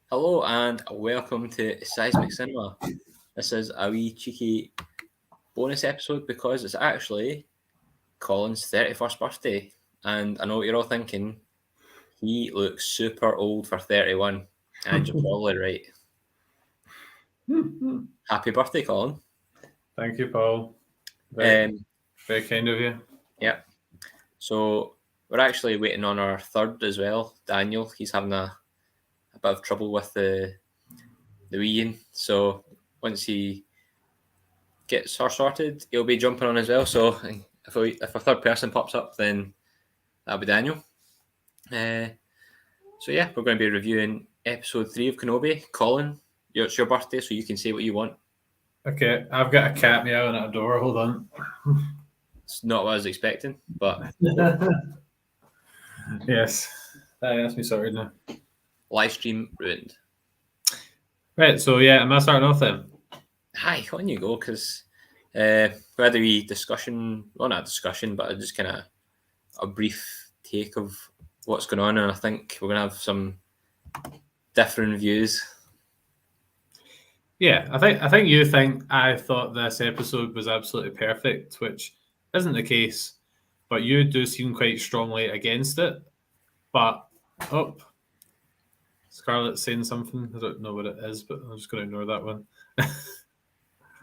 Hello and welcome to Seismic Cinema. This is a wee cheeky bonus episode because it's actually Colin's 31st birthday. And I know what you're all thinking. He looks super old for 31. And you're probably right. Happy birthday, Colin. Thank you, Paul. Very kind of you. Yeah. So we're actually waiting on our third as well, Daniel. He's having a bit of trouble with the weeing. So once he gets her sorted, he'll be jumping on as well. So if a third person pops up, then that'll be Daniel. So yeah, we're going to be reviewing episode 3 of Kenobi. Colin, it's your birthday, so you can say what you want. Okay, I've got a cat meowing at a door. Hold on. It's not what I was expecting, but yes, that's me sorted now. Live stream ruined. Right, so yeah, am I starting off then? Hi, on you go, because we had a wee discussion, well, not a discussion, but just kind of a brief take of what's going on, and I think we're going to have some different views. Yeah, I think you think I thought this episode was absolutely perfect, which isn't the case, but you do seem quite strongly against it. But, Scarlett's saying something. I don't know what it is, but I'm just going to ignore that one.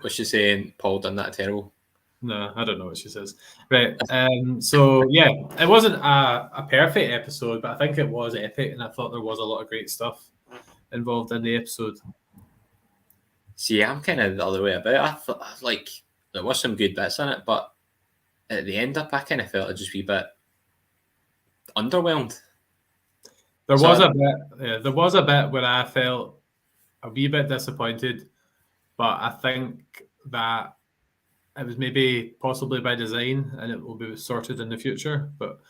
What's she saying? Paul done that terrible? No, I don't know what she says. Right. So, yeah, it wasn't a perfect episode, but I think it was epic, and I thought there was a lot of great stuff involved in the episode. See, I'm kind of the other way about it. I thought, like, there was some good bits in it, but at the end up, I kind of felt it just be a bit underwhelmed. There was a bit where I felt a wee bit disappointed, but I think that it was maybe possibly by design, and it will be sorted in the future. But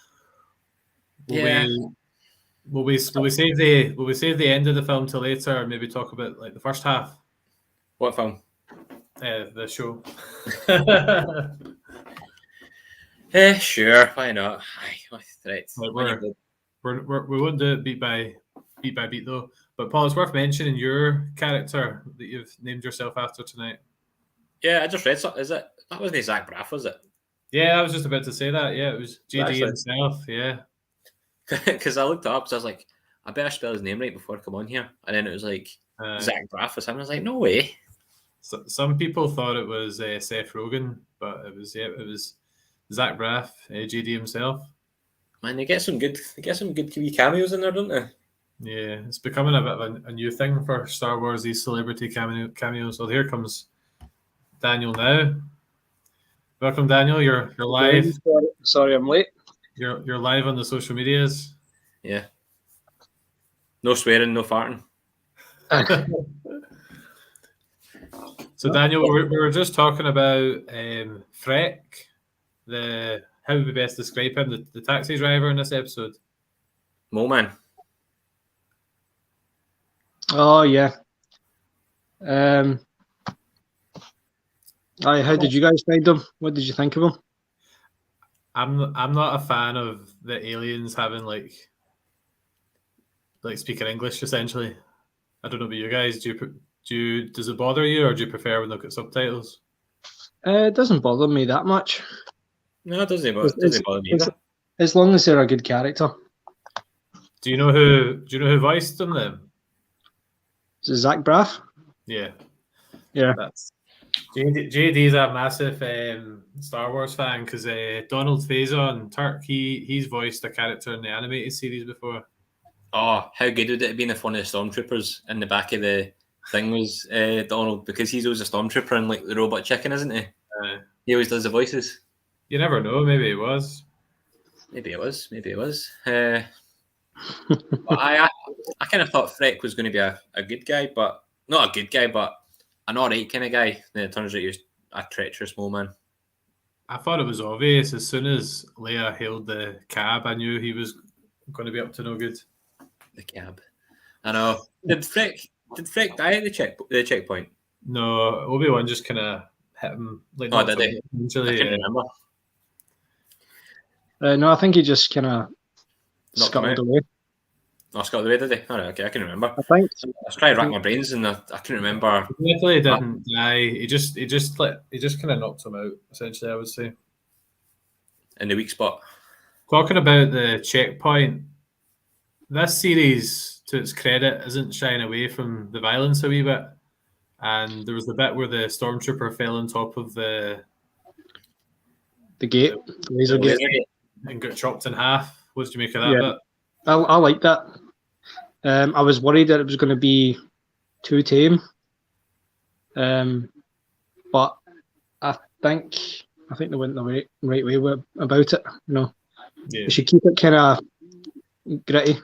will we save the end of the film till later, or maybe talk about like the first half? What film? The show. Sure, why not? Right. We won't do it beat by beat though. But Paul, it's worth mentioning your character that you've named yourself after tonight. Yeah, I just read something. Is it? That wasn't Zach Braff, was it? Yeah, I was just about to say that. Yeah, it was JD himself. Yeah. Because I looked it up, so I was like, I better spell his name right before I come on here. And then it was like Zach Braff or something. I was like, no way. So, some people thought it was Seth Rogen, but it was Zach Braff, JD himself. Man, they get some good TV cameos in there, don't they? Yeah, it's becoming a bit of a new thing for Star Wars, these celebrity cameos. So here comes Daniel now. Welcome, Daniel. You're live. Sorry, I'm late. You're live on the social medias. Yeah. No swearing, no farting. So Daniel, we were just talking about Freck, how would we best describe him, the taxi driver in this episode? Moman. Oh yeah. How did you guys find him? What did you think of him? I'm not a fan of the aliens having like speaking English essentially. I don't know about you guys. Does it bother you, or do you prefer when they've got subtitles? It doesn't bother me that much. No, it doesn't bother me either. As long as they're a good character. Do you know who voiced them then? Is it Zach Braff? Yeah. That's JD's a massive Star Wars fan because Donald Faison, Turk, he's voiced a character in the animated series before. Oh, how good would it have been if one of the stormtroopers in the back of the thing was Donald, because he's always a stormtrooper in like the Robot Chicken, isn't he? He always does the voices. You never know. Maybe it was. I kind of thought Freck was going to be a good guy, but not a good guy, but an alright kind of guy. Then it turns out he was a treacherous mole man. I thought it was obvious as soon as Leia hailed the cab. I knew he was going to be up to no good. The cab. I know. Did Freck die at the checkpoint? No, Obi-Wan just kind of hit him. Like, oh, did he? I can't remember. No, I think he just kind of scuttled away. Oh, Scott away, did he? All right, okay, I can remember. I think. I was trying to rack my brains, and I couldn't remember. He definitely didn't die. He just kind of knocked him out. Essentially, I would say. In the weak spot. Talking about the checkpoint, this series, to its credit, isn't shying away from the violence a wee bit. And there was the bit where the stormtrooper fell on top of the gate, the laser gate, and got chopped in half. What did you make of that bit? I like that. I was worried that it was going to be too tame, but I think they went the right way about it. They should keep it kind of gritty.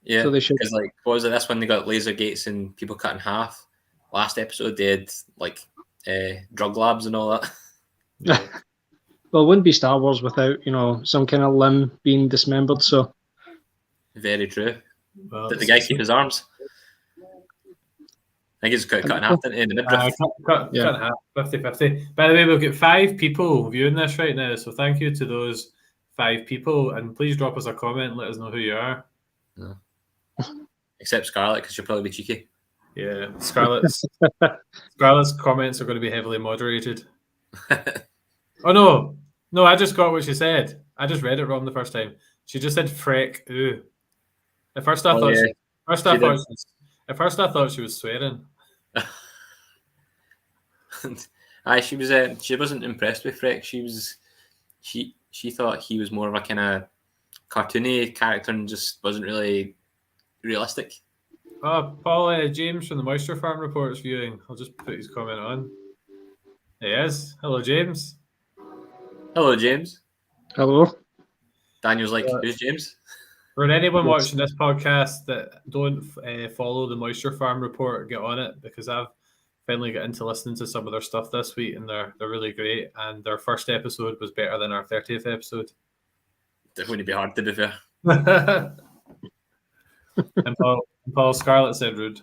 Yeah, so they should. Because what was it? This one they got laser gates and people cut in half. Last episode they had drug labs and all that. Yeah. Well, it wouldn't be Star Wars without some kind of limb being dismembered. So very true. Well, did the guy keep his arms? I think he's cut in half in the midriff. Cut in half, 50-50. By the way, we've got 5 people viewing this right now, so thank you to those 5 people, and please drop us a comment and let us know who you are. No. Except Scarlett, because she'll probably be cheeky. Yeah, Scarlett's comments are going to be heavily moderated. Oh no, I just got what she said. I just read it wrong the first time. She just said "freck." Ooh. At first I thought she was swearing. She wasn't impressed with Freck. She thought he was more of a kind of cartoony character and just wasn't really realistic. Oh, Paul James from the Moisture Farm Report's viewing. I'll just put his comment on. He is. Hello, James. Hello, James. Hello. Daniel's like, who's James? For anyone watching this podcast that don't follow the Moisture Farm Report, get on it, because I've finally got into listening to some of their stuff this week, and they're really great. And their first episode was better than our 30th episode. It wouldn't be hard to be fair. And Paul Scarlett said rude.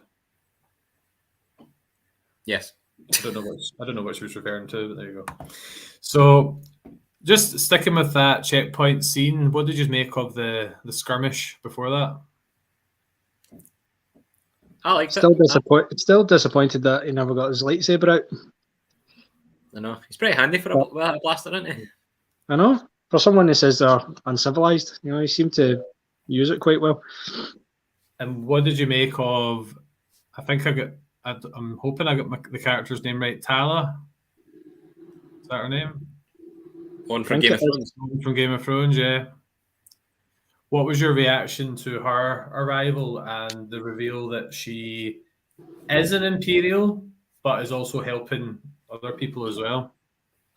Yes. I don't know what she was referring to, but there you go. So, just sticking with that checkpoint scene, what did you make of the skirmish before that? I liked Still disappointed that he never got his lightsaber out. I know. He's pretty handy for a blaster, isn't he? I know. For someone who says they're uncivilized, he seemed to use it quite well. And what did you make of? I'm hoping I got the character's name right. Tala. Is that her name? One from Game of Thrones. From Game of Thrones, yeah. What was your reaction to her arrival and the reveal that she is an Imperial, but is also helping other people as well?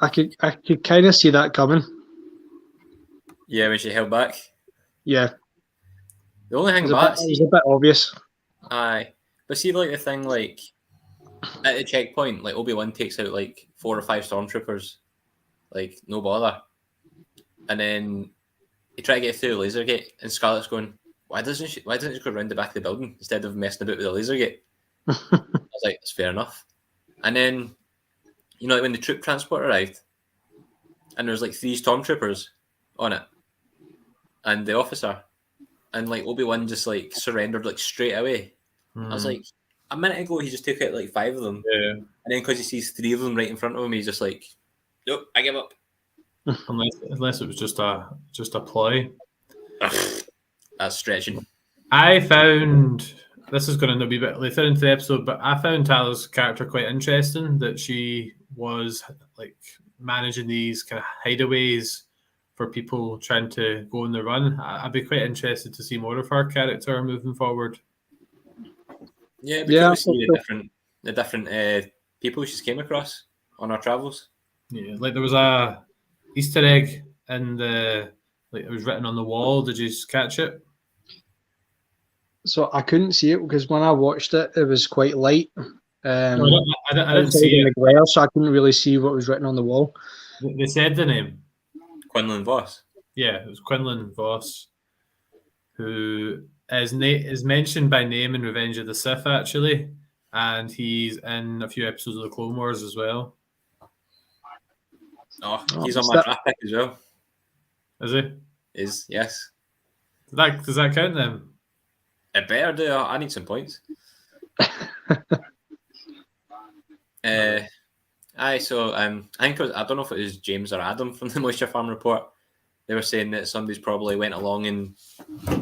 I could kind of see that coming. Yeah, when she held back. Yeah. The only thing it was a bit obvious. Aye. But see, the thing, at the checkpoint, Obi-Wan takes out, 4 or 5 stormtroopers. No bother. And then he tried to get through the laser gate, and Scarlett's going, why doesn't she go around the back of the building instead of messing about with the laser gate? I was like, that's fair enough. And then, when the troop transport arrived, and there was 3 stormtroopers on it, and the officer, and Obi-Wan just surrendered straight away. I was like, a minute ago he just took out 5 of them, and then because he sees 3 of them right in front of him, he's just like, nope, I give up. Unless it was just a ploy. That's stretching. I found this is going to be a bit later into the episode, but I found Tala's character quite interesting. That she was managing these kind of hideaways for people trying to go on the run. I'd be quite interested to see more of her character moving forward. Yeah, because we see the different people she's came across on her travels. Yeah, there was a Easter egg in the it was written on the wall. Did you catch it? So I couldn't see it because when I watched it, it was quite light. I didn't see it. Glare, so I couldn't really see what was written on the wall. They said the name. Quinlan Vos. Yeah, it was Quinlan Vos, who is mentioned by name in Revenge of the Sith, actually, and he's in a few episodes of the Clone Wars as well. Oh, he's on my draft pick as well. Is he? Yes. Does that count then? It better do. I need some points. So I think I don't know if it was James or Adam from the Moisture Farm Report. They were saying that somebody's probably went along and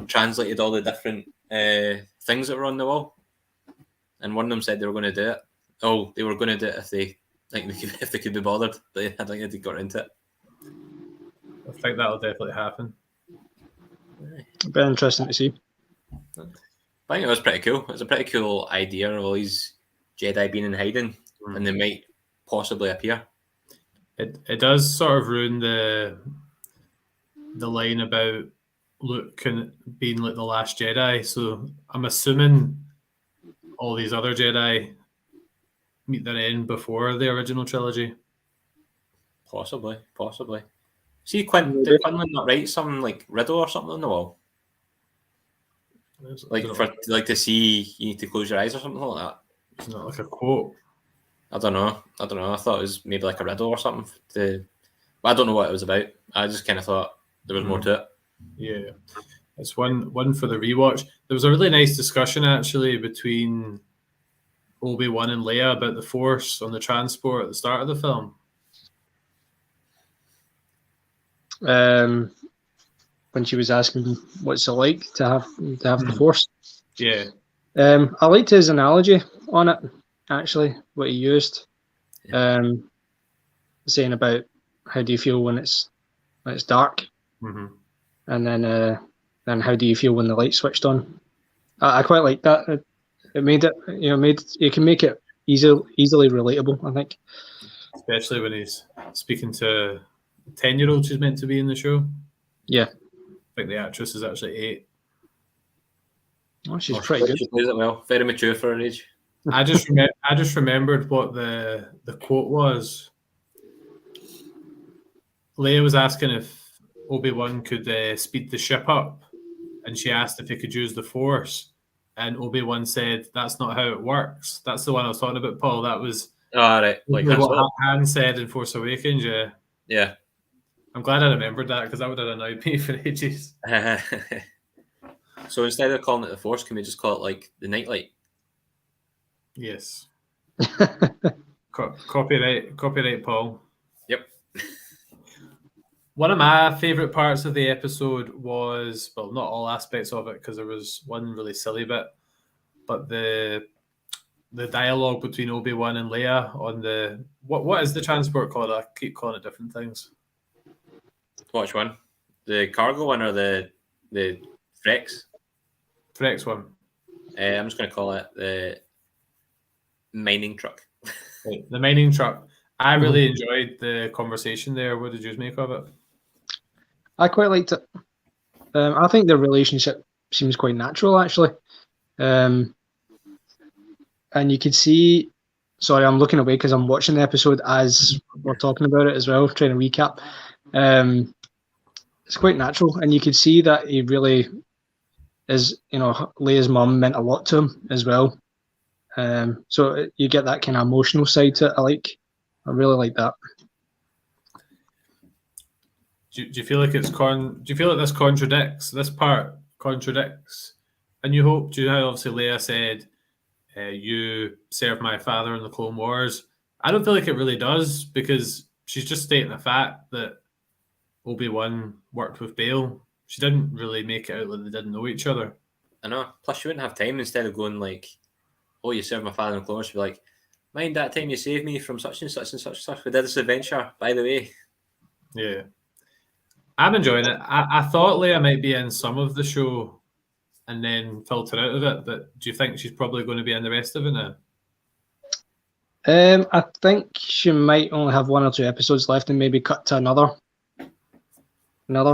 translated all the different things that were on the wall, and one of them said they were going to do it. Oh, they were going to do it if they could be bothered, but I don't think they got into it. I think that'll definitely happen. Very interesting to see. I think it was pretty cool. It was a pretty cool idea of all these Jedi being in hiding, and they might possibly appear. It does sort of ruin the line about Luke being like the last Jedi. So I'm assuming all these other Jedi meet their end before the original trilogy. Possibly. See, did Quinlan not write some like riddle or something on the wall? To see, you need to close your eyes or something like that. It's not like a quote. I don't know. I thought it was maybe like a riddle or something. But I don't know what it was about. I just kind of thought there was more to it. Yeah, it's one for the rewatch. There was a really nice discussion actually between Obi-Wan and Leia about the Force on the transport at the start of the film. When she was asking what's it like to have the Force. Yeah. I liked his analogy on it, actually, what he used. Saying about how do you feel when it's dark, and then how do you feel when the light switched on. I quite like that. It made it, you can make it easily relatable, I think. Especially when he's speaking to 10-year-old she's meant to be in the show. Yeah. I think the actress is actually 8. Oh, she's pretty good. She plays it well. Very mature for her age. I just remembered what the quote was. Leia was asking if Obi-Wan could speed the ship up, and she asked if he could use the Force, and Obi-Wan said, "That's not how it works." That's the one I was talking about, Paul. That was right. Like what Han said in Force Awakens. Yeah. I'm glad I remembered that because that would have annoyed me for ages. So instead of calling it the Force, can we just call it like the Nightlight? Yes. Copyright, Paul. Yep. One of my favourite parts of the episode was, well, not all aspects of it, because there was one really silly bit, but the dialogue between Obi-Wan and Leia on the what is the transport called? I keep calling it different things. Which one? The cargo one or the Frex? Frex one. I'm just going to call it the mining truck. Right, the mining truck. I really enjoyed the conversation there. What did you make of it? I quite liked it. I think their relationship seems quite natural, actually. And you could see... Sorry, I'm looking away because I'm watching the episode as we're talking about it as well, trying to recap. It's quite natural, and you could see that he really is, Leia's mum meant a lot to him as well. So you get that kind of emotional side to it. I really like that. Do you feel like this contradicts? This part contradicts A New Hope? Do you know how obviously Leia said, "You served my father in the Clone Wars"? I don't feel like it really does, because she's just stating the fact that Obi-Wan worked with Bail. She didn't really make it out like they didn't know each other. I know. Plus, you wouldn't have time, instead of going like, "Oh, you served my father in the Clone Wars," you'd be like, "Mind that time you saved me from such and such and such and such. We did this adventure, by the way." Yeah. I'm enjoying it. I thought Leia might be in some of the show and then filter out of it, but do you think she's probably going to be in the rest of it now? I think she might only have 1 or 2 episodes left and maybe cut to another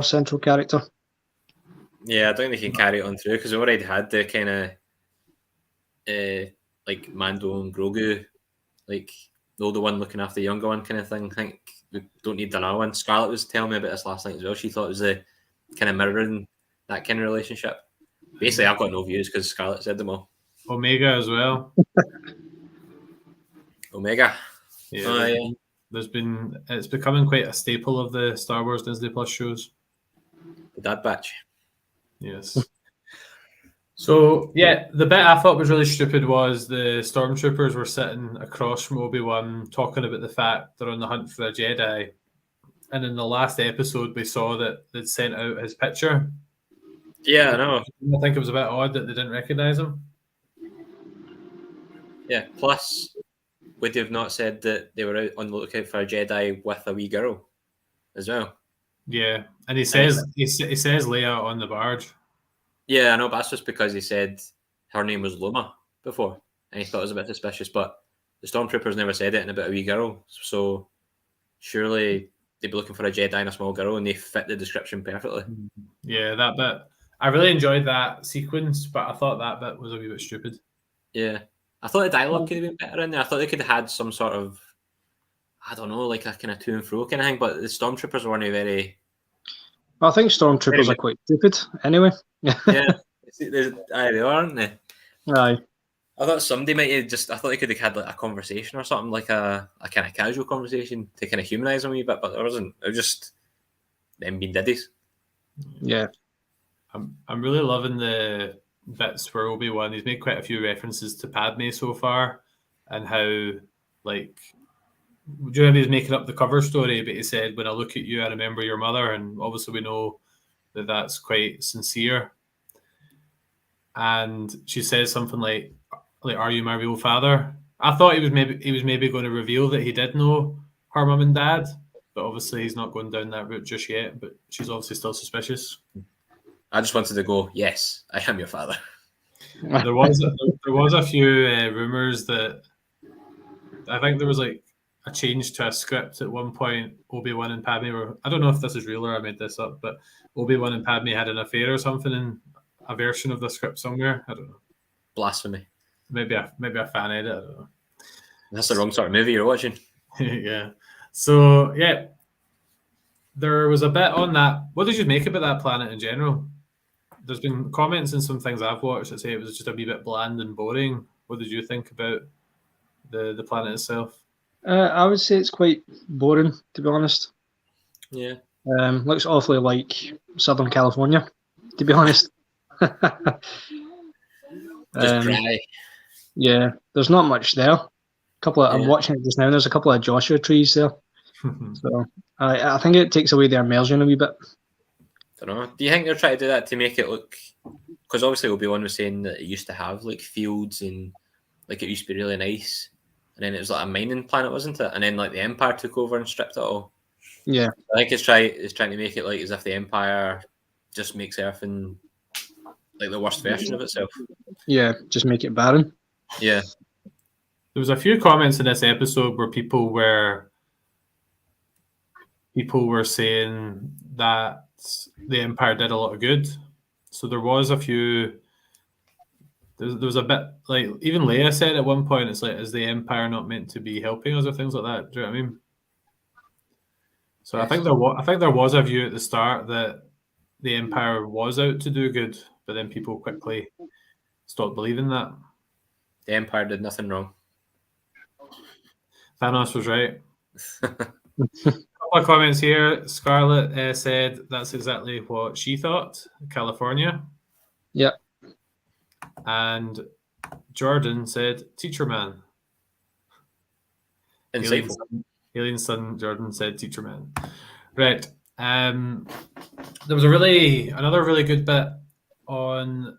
central character. Yeah, I don't think they can carry it on through, because they already had the kind of like Mando and Grogu, like the older one looking after the younger one kind of thing. I think we don't need another one. Scarlett was telling me about this last night as well. She thought it was the kind of mirroring that kind of relationship. Basically, I've got no views because Scarlett said them all. Omega as well. Omega. Yeah. It's becoming quite a staple of the Star Wars Disney Plus shows. The Dad Batch. Yes. So, yeah, the bit I thought was really stupid was the stormtroopers were sitting across from Obi-Wan talking about the fact they're on the hunt for a Jedi. And in the last episode, we saw that they'd sent out his picture. Yeah, I know. I think it was a bit odd that they didn't recognise him. Yeah, plus, would they have not said that they were out on the lookout for a Jedi with a wee girl as well? Yeah, and he says Leia on the barge. Yeah, I know, but that's just because he said her name was Luma before, and he thought it was a bit suspicious, but the stormtroopers never said it about a wee girl, so surely they'd be looking for a Jedi and a small girl, and they fit the description perfectly. Yeah, that bit. I really enjoyed that sequence, but I thought that bit was a wee bit stupid. Yeah. I thought the dialogue could have been better in there. I thought they could have had some sort of, I don't know, like a kind of to and fro kind of thing, but the stormtroopers weren't very... I think stormtroopers are quite stupid anyway. Yeah, they are, aren't they? Aye. I thought somebody might have I thought they could have had like a conversation or something, like a kind of casual conversation to kind of humanise them a wee bit, but there wasn't. It was just them being diddies. Yeah. I'm really loving the bits where Obi-Wan, he's made quite a few references to Padme so far, and how, like, do you remember he was making up the cover story, but he said, when I look at you, I remember your mother, and obviously we know that that's quite sincere. And she says something like, are you my real father? I thought he was maybe going to reveal that he did know her mum and dad, but obviously he's not going down that route just yet, but she's obviously still suspicious. I just wanted to go, yes, I am your father. There was a few rumours that I think there was like a change to a script at one point. Obi-Wan and Padme were, I don't know if this is real or I made this up, but Obi-Wan and Padme had an affair or something in a version of the script somewhere. I don't know. Blasphemy. Maybe a fan edit. I don't know. That's the wrong sort of movie you're watching. Yeah. So, yeah. There was a bit on that. What did you make about that planet in general? There's been comments and some things I've watched that say it was just a wee bit bland and boring. What did you think about the planet itself? I would say it's quite boring, to be honest. Yeah. Looks awfully like Southern California, to be honest. Just dry. Yeah, there's not much there. I'm watching it just now. There's a couple of Joshua trees there. So I think it takes away the immersion a wee bit. I don't know. Do you think they're trying to do that to make it look? Because obviously Obi-Wan was saying that it used to have like fields and like it used to be really nice, and then it was like a mining planet, wasn't it? And then like the Empire took over and stripped it all. Yeah, I think it's trying to make it like as if the Empire just makes everything like the worst version of itself. Yeah, just make it barren. Yeah. There was a few comments in this episode where people were saying that the Empire did a lot of good. So there was a few. There was a bit like even Leia said at one point, it's like, is the Empire not meant to be helping us or things like that? Do you know what I mean? So yes. I think there was a view at the start that the Empire was out to do good, but then people quickly stopped believing that. The Empire did nothing wrong. Thanos was right. A couple of comments here. Scarlett said that's exactly what she thought. California. Yeah. And Jordan said, "Teacher man." Insightful. Alien's son Jordan said, "Teacher man." Right. There was another really good bit on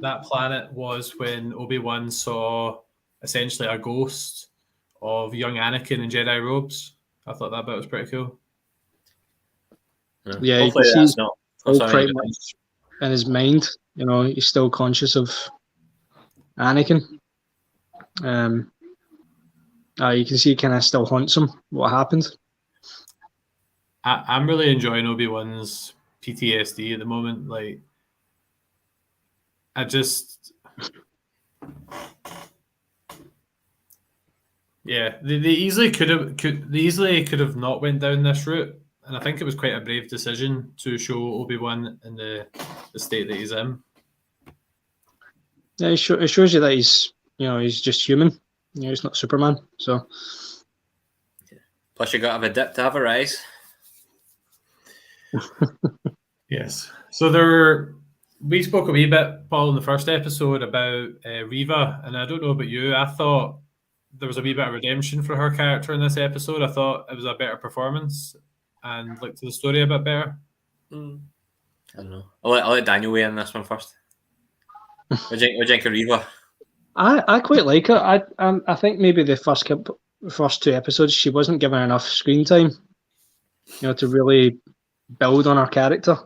that planet was when Obi-Wan saw essentially a ghost of young Anakin in Jedi robes. I thought that bit was pretty cool. Yeah, you can see it's all pretty much in his mind. You know, he's still conscious of Anakin. You can see it kind of still haunts him, what happened. I'm really enjoying Obi-Wan's PTSD at the moment. Like, yeah, they easily could have not went down this route, and I think it was quite a brave decision to show Obi-Wan in the state that he's in. Yeah, it shows you that he's just human. You know, he's not Superman. So, plus you got to have a dip to have a rise. Yes. So we spoke a wee bit, Paul, in the first episode about Reva, and I don't know about you. I thought there was a wee bit of redemption for her character in this episode. I thought it was a better performance and looked to the story a bit better. I don't know. I'll let Daniel weigh in this one first. What do you think of Reva? I quite like her. I think maybe the first two episodes she wasn't given enough screen time, to really build on her character.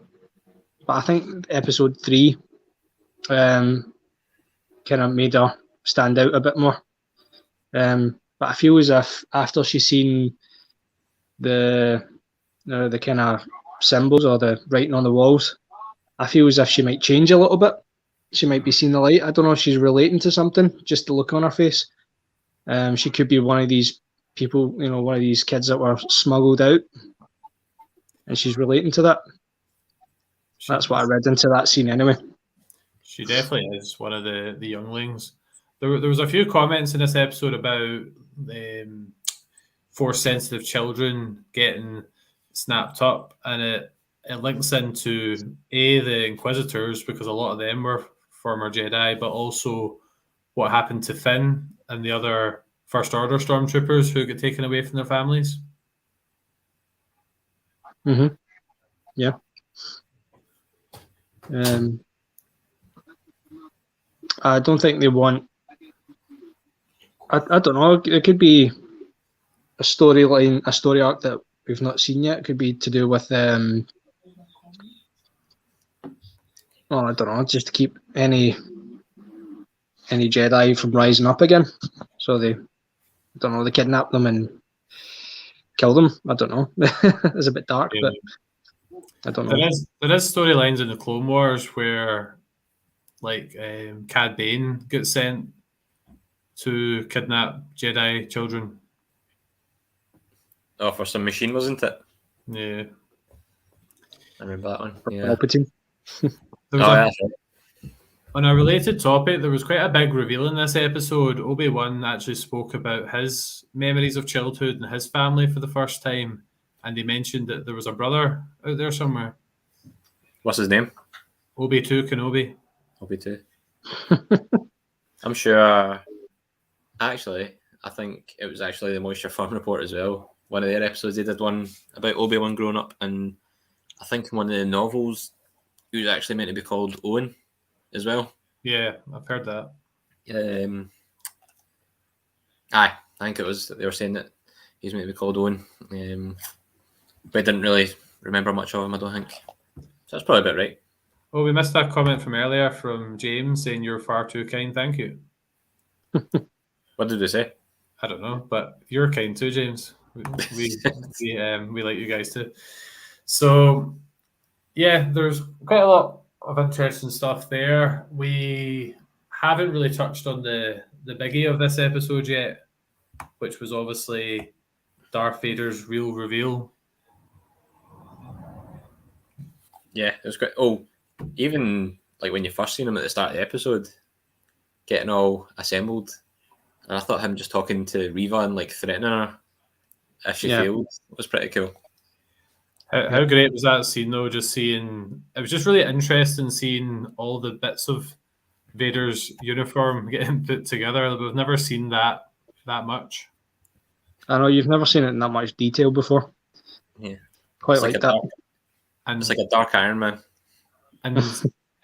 But I think episode 3 kind of made her stand out a bit more. But I feel as if after she's seen the kind of symbols or the writing on the walls, I feel as if she might change a little bit. She might be seeing the light. I don't know if she's relating to something, just the look on her face. She could be one of these people, one of these kids that were smuggled out, and she's relating to that. That's what I read into that scene anyway. She definitely is one of the younglings. There was a few comments in this episode about Force-sensitive children getting snapped up, and it links into the Inquisitors, because a lot of them were former Jedi, but also what happened to Finn and the other First Order stormtroopers who got taken away from their families. Mm-hmm. Yeah. I don't think they want. I don't know. It could be a storyline, a story arc that we've not seen yet. It could be to do with I don't know, just to keep any Jedi from rising up again. So they kidnap them and kill them. I don't know. It's a bit dark, but I don't know. There is storylines in the Clone Wars where, like, Cad Bane gets sent to kidnap Jedi children. Oh, for some machine, wasn't it? Yeah. I remember that one. Yeah. On a related topic, there was quite a big reveal in this episode. Obi-Wan actually spoke about his memories of childhood and his family for the first time, and he mentioned that there was a brother out there somewhere. What's his name? Obi-2 Kenobi. Obi-2. I'm sure. Actually, I think it was actually the Moisture Farm Report as well. One of their episodes, they did one about Obi-Wan growing up, and I think in one of the novels, he was actually meant to be called Owen as well. Yeah, I've heard that. I think it was, they were saying that he's meant to be called Owen, but I didn't really remember much of him, I don't think. So that's probably a bit right. Oh, we missed that comment from earlier from James saying you're far too kind. Thank you. What did they say? I don't know, but you're kind too, James. We like you guys too. So, yeah, there's quite a lot of interesting stuff there. We haven't really touched on the biggie of this episode yet, which was obviously Darth Vader's real reveal. Yeah, it was great. Oh, even like when you first seen him at the start of the episode, getting all assembled, and I thought him just talking to Reva and like threatening her if she failed was pretty cool. How great was that scene though? Just seeing, it was just really interesting seeing all the bits of Vader's uniform getting put together. We've never seen that that much. I know you've never seen it in that much detail before. Yeah, quite like that. It's like a dark Iron Man. And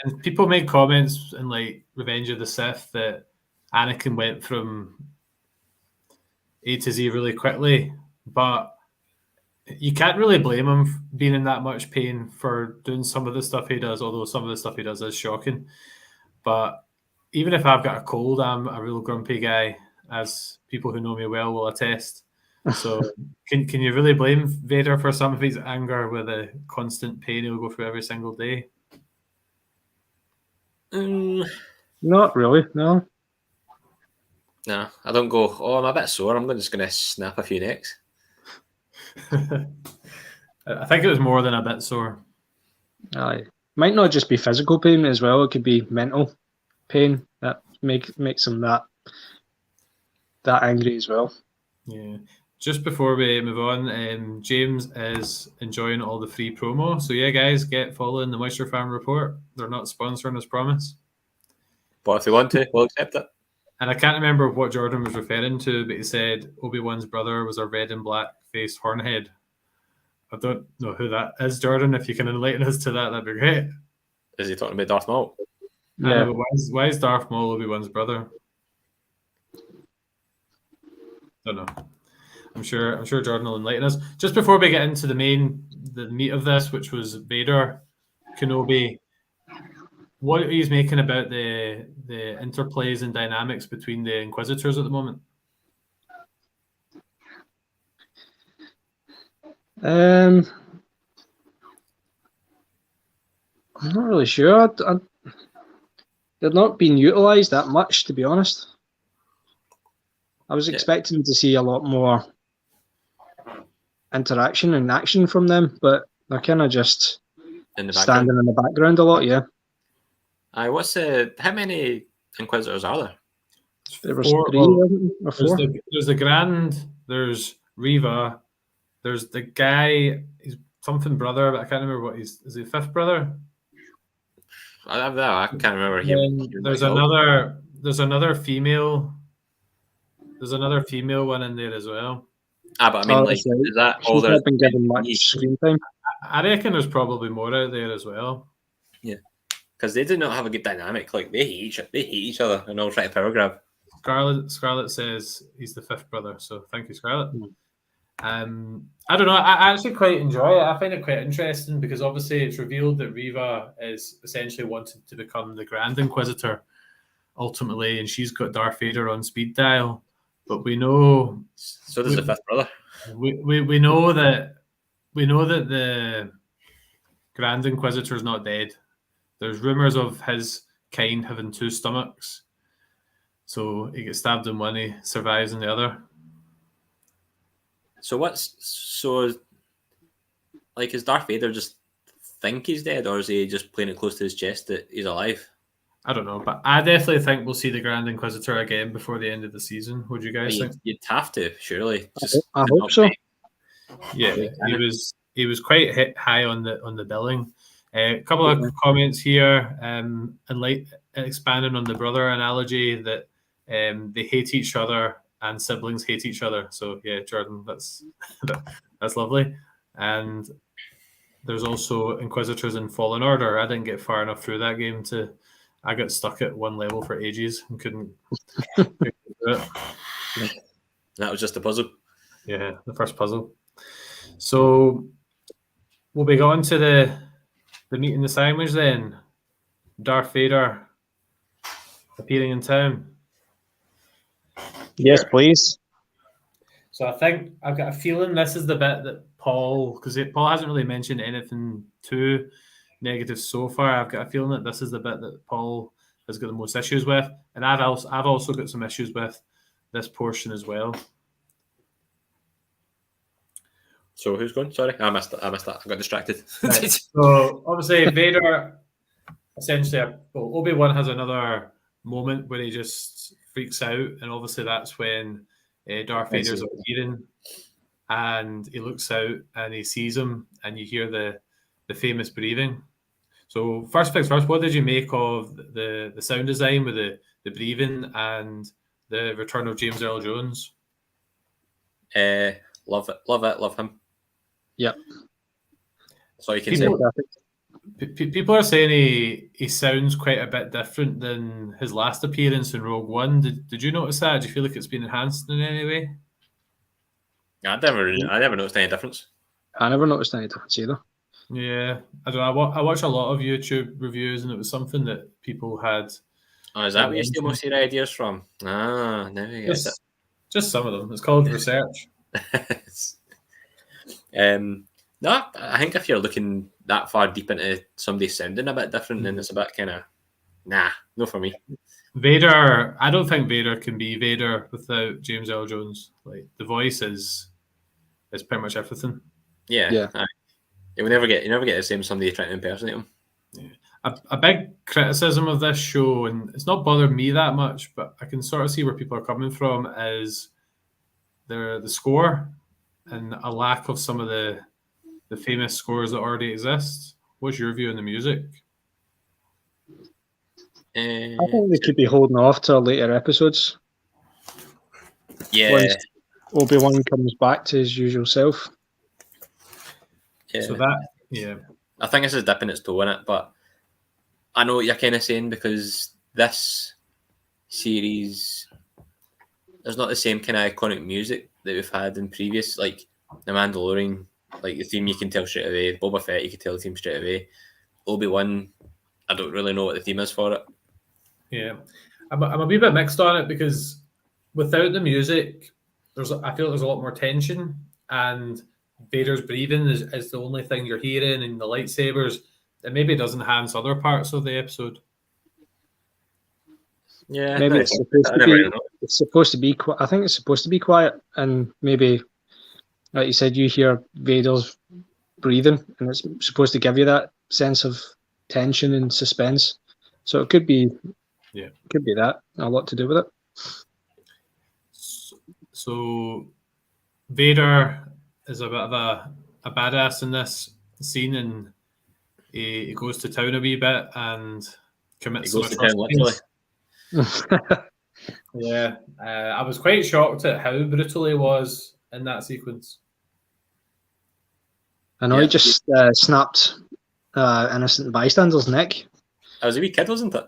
and people made comments in like Revenge of the Sith that Anakin went from A to Z really quickly, but you can't really blame him being in that much pain for doing some of the stuff he does, although some of the stuff he does is shocking. But even if I've got a cold, I'm a real grumpy guy, as people who know me well will attest. So can you really blame Vader for some of his anger with the constant pain he'll go through every single day? Not really, no. No, I don't go, I'm a bit sore, I'm just going to snap a few necks. I think it was more than a bit sore. Aye. Might not just be physical pain as well, it could be mental pain that makes him that angry as well. Yeah. just before we move on, James is enjoying all the free promo. So yeah, guys, get following the Moisture Farm Report. They're not sponsoring us, promise. But if they want to, we'll accept it. And I can't remember what Jordan was referring to, but he said Obi-Wan's brother was a red and black faced hornhead. I don't know who that is, Jordan. If you can enlighten us to that, that'd be great. Is he talking about Darth Maul? Yeah. Know, why is Darth Maul Obi-Wan's brother? Don't know. I'm sure Jordan will enlighten us. Just before we get into the meat of this, which was Vader, Kenobi, what are you making about the interplays and dynamics between the Inquisitors at the moment? I'm not really sure. They're not being utilised that much, to be honest. I was expecting to see a lot more interaction and action from them, but they're kind of just standing in the background a lot. Yeah. What's how many Inquisitors are there? There was 3, wasn't there? Or 4? There's the Grand. There's Reva. There's the guy. He's something brother, but I can't remember what he's. Is he 5th brother? I can't remember him. There's another female. There's another female one in there as well. But I mean, is that all there's been given much screen time? I reckon there's probably more out there as well. Yeah, because they do not have a good dynamic. Like they hate each other, and all try to power grab. Scarlett says he's the 5th brother, so thank you, Scarlett. I don't know. I actually quite enjoy it. I find it quite interesting because obviously it's revealed that Reva is essentially wanting to become the Grand Inquisitor ultimately, and she's got Darth Vader on speed dial. But we know. So does the 5th brother. We know that the Grand Inquisitor is not dead. There's rumors of his kind having 2 stomachs, so he gets stabbed in one, he survives in the other. So is Darth Vader just think he's dead, or is he just playing it close to his chest that he's alive? I don't know, but I definitely think we'll see the Grand Inquisitor again before the end of the season. What do you guys think? You'd have to, surely. I hope so. Yeah, he was quite high on the billing. A couple of comments here, and expanding on the brother analogy that they hate each other and siblings hate each other. So yeah, Jordan, that's lovely. And there's also Inquisitors in Fallen Order. I didn't get far enough through that game I got stuck at one level for ages and couldn't do it. That was just a puzzle. Yeah, the first puzzle. So we'll be going to the meat and the sandwich then. Darth Vader appearing in town. Yes, please. So I think I've got a feeling this is the bit that Paul hasn't really mentioned anything too negative so far. I've got a feeling that this is the bit that Paul has got the most issues with, and I've also got some issues with this portion as well. So who's going? Sorry, I missed that. I got distracted. Right. So obviously Vader, essentially, Obi-Wan has another moment where he just freaks out, and obviously that's when Darth Vader's appearing, and he looks out and he sees him, and you hear the famous breathing. So first things first, what did you make of the sound design with the breathing and the return of James Earl Jones? Love it, love him. Yep. So you can say. People are saying he sounds quite a bit different than his last appearance in Rogue One. Did you notice that? Do you feel like it's been enhanced in any way? I never noticed any difference. I never noticed any difference either. Yeah, I don't know. I watch a lot of YouTube reviews, and it was something that people had. Oh, is that where you steal most of your ideas from? Now you get it. Just some of them. It's called research. No, I think if you're looking that far deep into somebody sounding a bit different, then it's a bit kind of, no for me. Vader, I don't think Vader can be Vader without James Earl Jones. Like the voice is pretty much everything. Yeah. You never get the same somebody trying to impersonate him. Yeah. A big criticism of this show, and it's not bothered me that much, but I can sort of see where people are coming from, is the score and a lack of some of the famous scores that already exist. What's your view on the music? I think they could be holding off to later episodes. Yeah. Once Obi-Wan comes back to his usual self. Yeah. So that, yeah. I think this is dipping its toe in it, but I know what you're kind of saying, because this series, there's not the same kind of iconic music that we've had in previous, like The Mandalorian, like the theme you can tell straight away. Boba Fett, you can tell the theme straight away. Obi-Wan, I don't really know what the theme is for it. Yeah, I'm a wee bit mixed on it, because without the music, I feel like there's a lot more tension, and Vader's breathing is the only thing you're hearing, and the lightsabers. It maybe doesn't enhance other parts of the episode. Yeah, Maybe it's supposed to be. It's supposed to be. I think it's supposed to be quiet, and maybe, like you said, you hear Vader's breathing, and it's supposed to give you that sense of tension and suspense. So it could be. Yeah, it could be that a lot to do with it. So Vader is a bit of a badass in this scene, and he goes to town a wee bit and commits some atrocities. Yeah, I was quite shocked at how brutal he was in that sequence. I know he just snapped innocent bystander's neck. I was a wee kid, wasn't it?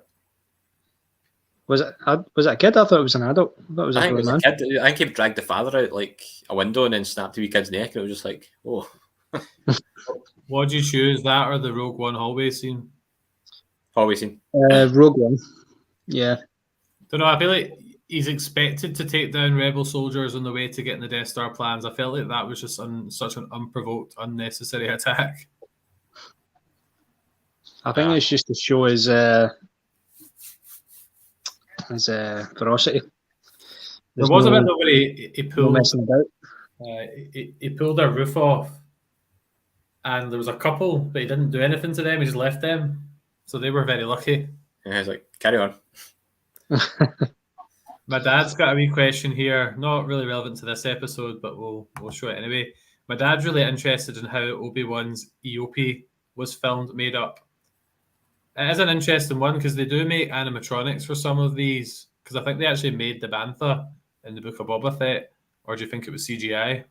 Was it a kid? I thought it was an adult. I think it was a kid. I think he dragged the father out like a window and then snapped the wee kid's neck, and it was just like, oh. What did you choose, that or the Rogue One hallway scene? Hallway scene. Rogue One. Yeah. Don't know. I feel like he's expected to take down rebel soldiers on the way to getting the Death Star plans. I felt like that was just such an unprovoked, unnecessary attack. I think it's just to show his ferocity. There was a bit where he pulled. No messing about. He pulled their roof off, and there was a couple, but he didn't do anything to them. He just left them, so they were very lucky. And I was like, carry on. My dad's got a wee question here, not really relevant to this episode, but we'll show it anyway. My dad's really interested in how Obi-Wan's EOP was made up. It is an interesting one, because they do make animatronics for some of these, because I think they actually made the Bantha in the Book of Boba Fett. Or do you think it was CGI?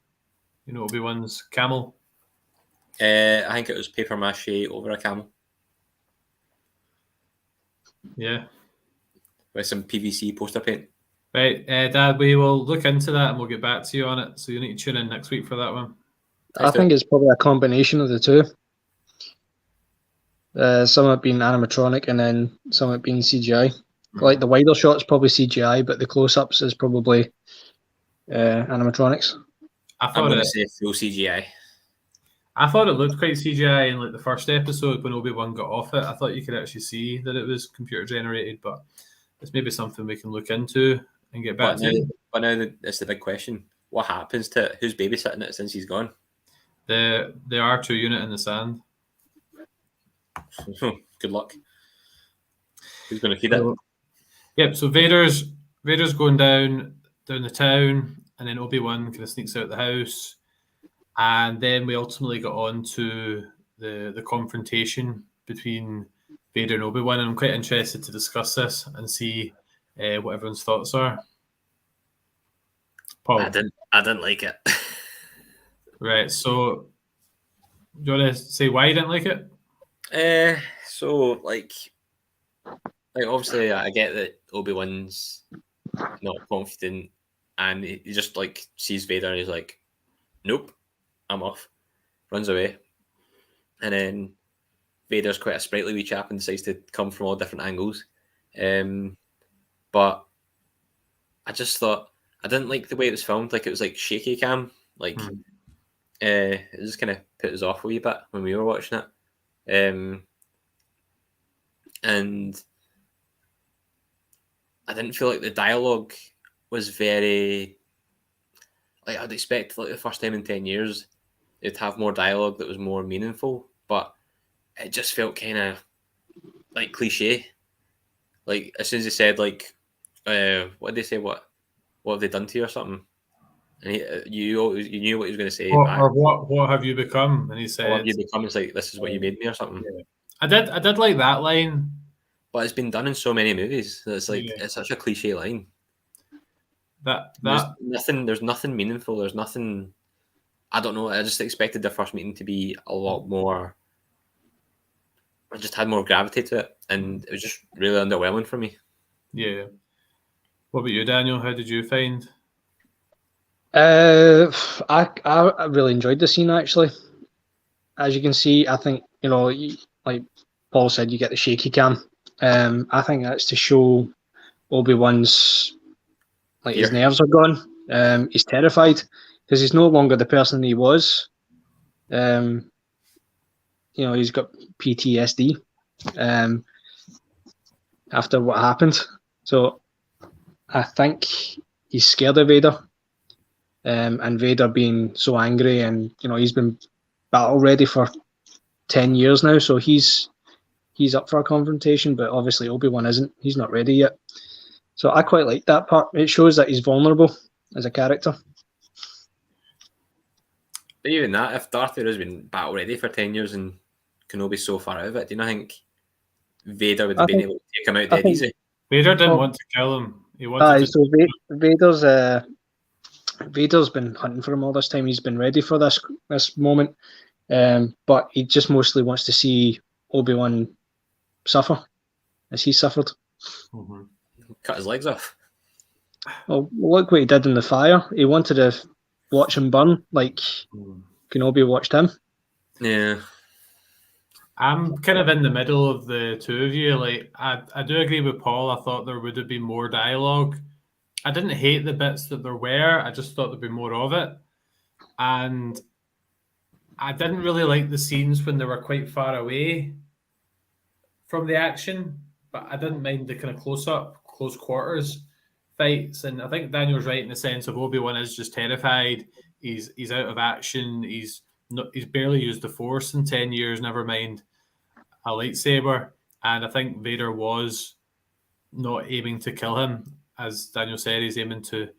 You know, Obi-Wan's camel? I think it was paper mache over a camel. Yeah. With some PVC poster paint. Right, Dad, we will look into that and we'll get back to you on it. So you need to tune in next week for that one. I think it's probably a combination of the two. Some of it being animatronic and then some of it being CGI. Like the wider shots probably CGI, but the close-ups is probably animatronics. I'm going to say full CGI. I thought it looked quite CGI in like the first episode when Obi-Wan got off it. I thought you could actually see that it was computer generated, but it's maybe something we can look into and get back to. But now it's the big question: what happens to it? Who's babysitting it since he's gone? The R2 unit in the sand. Good luck. Who's going to feed it? Yep. So Vader's going down the town, and then Obi-Wan kind of sneaks out the house, and then we ultimately got on to the confrontation between Vader and Obi-Wan, and I'm quite interested to discuss this and see what everyone's thoughts are. Paul, I didn't like it. Right. So, do you want to say why you didn't like it? So obviously I get that Obi-Wan's not confident, and he just like sees Vader and he's like, nope, I'm off, runs away, and then Vader's quite a sprightly wee chap and decides to come from all different angles. But I just thought I didn't like the way it was filmed. Like it was like shaky cam. Like it just kind of put us off a wee bit when we were watching it. And I didn't feel like the dialogue was very, like I'd expect like the first time in 10 years it'd have more dialogue that was more meaningful, but it just felt kind of like cliche. Like as soon as they said like what did they say, what have they done to you or something? And you knew what he was going to say back. Or what have you become? And he said, "What have you become?" It's like, this is what you made me, or something. Yeah. I did like that line, but it's been done in so many movies. It's like Yeah. it's such a cliche line. There's nothing meaningful. There's nothing. I don't know. I just expected the first meeting to be a lot more. I just had more gravity to it, and it was just really underwhelming for me. Yeah. What about you, Daniel? How did you find? I really enjoyed the scene, actually. As you can see, I think, like Paul said, you get the shaky cam. I think that's to show Obi-Wan's, like, his nerves are gone. He's terrified because he's no longer the person he was. He's got PTSD after what happened. So I think he's scared of Vader. And Vader being so angry, and he's been battle ready for 10 years now, so he's up for a confrontation, but obviously Obi-Wan isn't. He's not ready yet. So I quite like that part. It shows that he's vulnerable as a character. But even that, if Darth Vader's been battle ready for 10 years and Kenobi's so far out of it, do you not think Vader would have been able to take him out dead easy? Vader didn't want to kill him. He wanted so Vader's been hunting for him all this time. He's been ready for this moment, but he just mostly wants to see Obi-Wan suffer as he suffered. Mm-hmm. Cut his legs off. Well, look what he did in the fire. He wanted to watch him burn like Kenobi watched him. Yeah. I'm kind of in the middle of the two of you. Like, I do agree with Paul. I thought there would have been more dialogue. I didn't hate the bits that there were. I just thought there'd be more of it. And I didn't really like the scenes when they were quite far away from the action, but I didn't mind the kind of close quarters fights. And I think Daniel's right in the sense of Obi-Wan is just terrified. He's out of action. He's barely used the Force in 10 years, never mind a lightsaber. And I think Vader was not aiming to kill him. As Daniel said, he's aiming to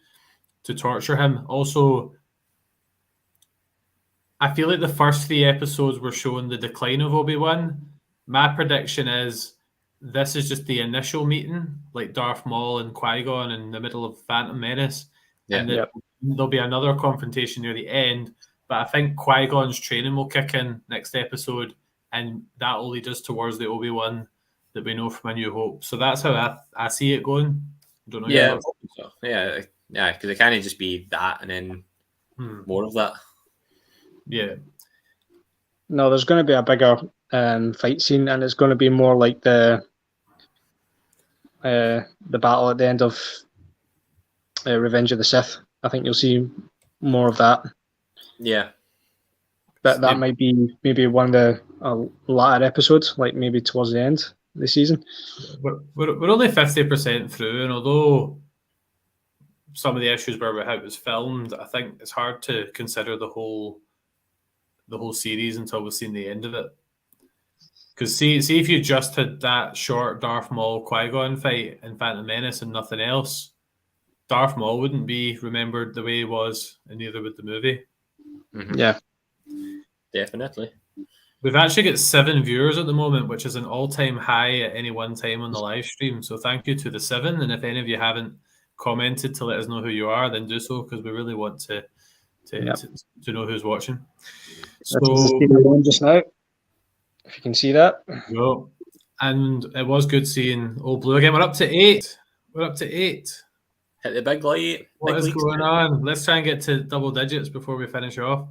torture him. Also, I feel like the first 3 episodes were showing the decline of Obi-Wan. My prediction is this is just the initial meeting, like Darth Maul and Qui-Gon in the middle of Phantom Menace. Yeah. And there'll be another confrontation near the end. But I think Qui-Gon's training will kick in next episode, and that will lead us towards the Obi-Wan that we know from A New Hope. So that's how I see it going. I don't know. Yeah, so. yeah, because it can't just be that and then more of that. Yeah. No, there's going to be a bigger fight scene, and it's going to be more like the battle at the end of Revenge of the Sith. I think you'll see more of that. Yeah. But that might be maybe one of the latter episodes, like maybe towards the end of the season. We're only 50% through, and although some of the issues were with how it was filmed, I think it's hard to consider the whole series until we've seen the end of it. Because see if you just had that short Darth Maul Qui-Gon fight in Phantom Menace and nothing else, Darth Maul wouldn't be remembered the way he was, and neither would the movie. Mm-hmm. Yeah, definitely. We've actually got 7 viewers at the moment, which is an all-time high at any one time on the live stream. So thank you to the 7. And if any of you haven't commented to let us know who you are, then do so, because we really want to know who's watching. So just now, if you can see that. No. And it was good seeing Old Blue again. We're up to 8. Hit the big light. What is going on? Let's try and get to double digits before we finish off.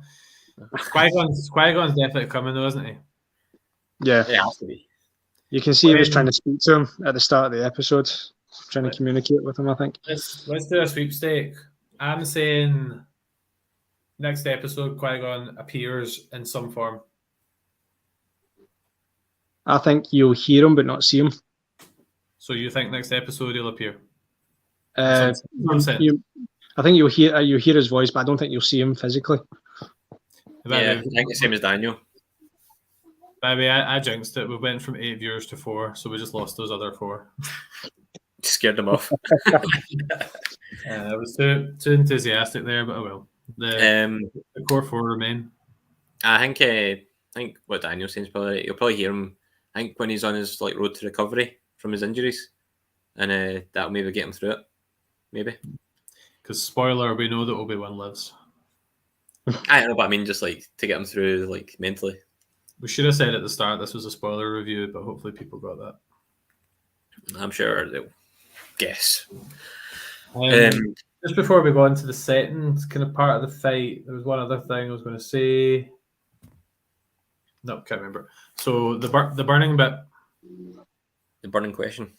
Qui-Gon's definitely coming, though, isn't he? Yeah. It has to be. You can see he was trying to speak to him at the start of the episode, trying to communicate with him, I think. Let's do a sweepstake. I'm saying next episode, Qui-Gon appears in some form. I think you'll hear him but not see him. So you think next episode he'll appear? I think you'll hear his voice, but I don't think you'll see him physically. Yeah, I think the same as Daniel. By the way, I jinxed it. We went from 8 viewers to 4, so we just lost those other 4. Scared them off. I was too enthusiastic there, but I will. The core four remain. I think what Daniel's saying is probably right. You'll probably hear him. I think when he's on his road to recovery from his injuries, and that'll maybe get him through it. Maybe. Because spoiler, we know that Obi-Wan lives. I don't know, but I mean, just to get him through, mentally. We should have said at the start this was a spoiler review, but hopefully people got that. I'm sure they'll guess. Just before we go into the settings, kind of part of the fight, there was one other thing I was going to say. No, can't remember. So the burning bit. The burning question.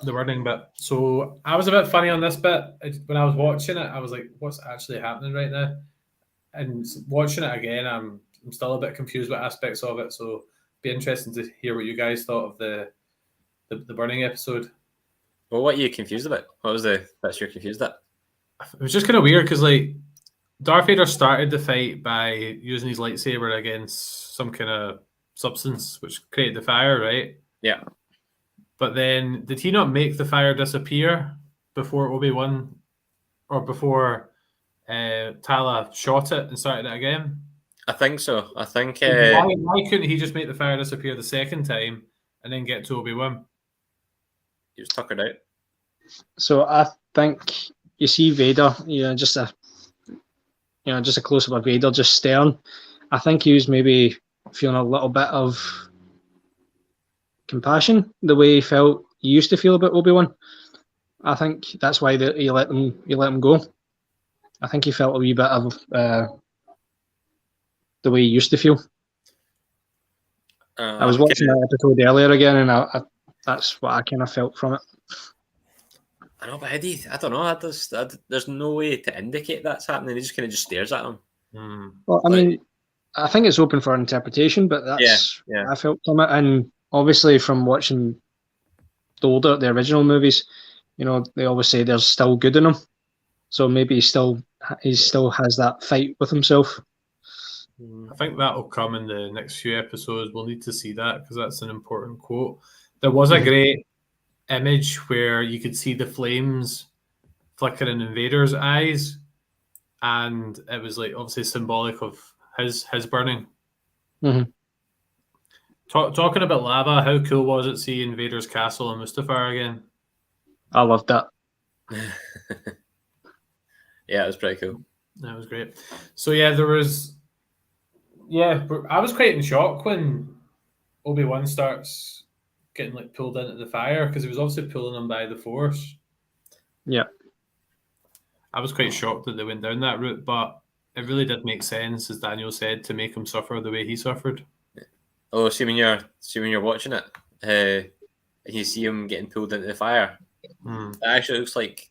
The burning bit. So I was a bit funny on this bit. When I was watching it, I was like, what's actually happening right now? And watching it again, I'm still a bit confused with aspects of it. So it'd be interesting to hear what you guys thought of the burning episode. Well, what are you confused about? What was the bits you're confused at? It was just kind of weird because Darth Vader started the fight by using his lightsaber against some kind of substance which created the fire, right? Yeah. But then, did he not make the fire disappear before Obi-Wan, or before Tala shot it and started it again? I think so. I think. Why couldn't he just make the fire disappear the second time and then get to Obi-Wan? He was tuckered out. So I think you see Vader, just a close up of Vader just staring. I think he was maybe feeling a little bit of compassion, the way he felt he used to feel about Obi-Wan. I think that's why he let him go. I think he felt a wee bit of the way he used to feel. I was watching that episode earlier again, and that's what I kind of felt from it. I know, but Eddie, I don't know. There's no way to indicate that's happening. He just kind of just stares at him. Well, I mean, I think it's open for interpretation, but that's what I felt from it. And obviously, from watching the original movies, they always say there's still good in him. So maybe he still has that fight with himself. I think that'll come in the next few episodes. We'll need to see that because that's an important quote. There was a great image where you could see the flames flickering in Vader's eyes, and it was obviously symbolic of his burning. Mm-hmm. Talking about lava, how cool was it seeing Vader's castle in Mustafar again? I loved that. Yeah, it was pretty cool. That was great. So there was. Yeah, I was quite in shock when Obi-Wan starts getting pulled into the fire because he was obviously pulling him by the Force. Yeah. I was quite shocked that they went down that route, but it really did make sense, as Daniel said, to make him suffer the way he suffered. Oh, see when you're watching it, and you see him getting pulled into the fire. It actually looks like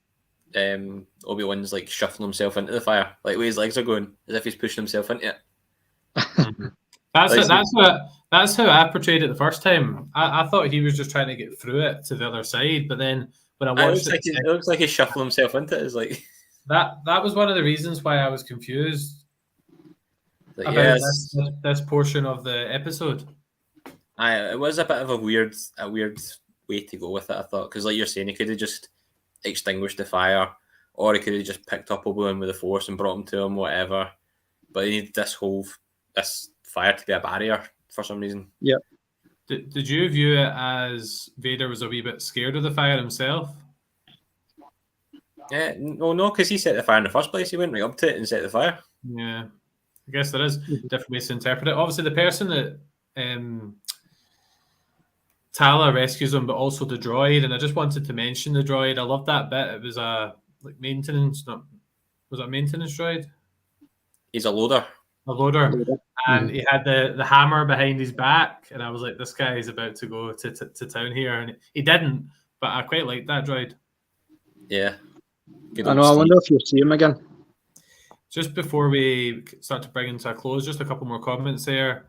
Obi-Wan's shuffling himself into the fire, the way his legs are going, as if he's pushing himself into it. That's how I portrayed it the first time. I thought he was just trying to get through it to the other side, but then when I watched it looks like he's shuffling himself into it. It's like that was one of the reasons why I was confused about this portion of the episode. It was a bit of a weird way to go with it, I thought, because you're saying, he could have just extinguished the fire, or he could have just picked up Obi-Wan with the Force and brought him to him, whatever. But he needed this fire to be a barrier for some reason. Yep. Did you view it as Vader was a wee bit scared of the fire himself? Yeah, no, because he set the fire in the first place. He went right up to it and set the fire. Yeah, I guess there is different ways to interpret it. Obviously, the person that Tala rescues him, but also the droid. And I just wanted to mention the droid. I love that bit. It was a maintenance. Was it a maintenance droid? He's a loader. A loader. And he had the hammer behind his back, and I was like, this guy is about to go to town here. And he didn't, but I quite liked that droid. Yeah. I know, I wonder if you'll see him again. Just before we start to bring into a close, just a couple more comments there.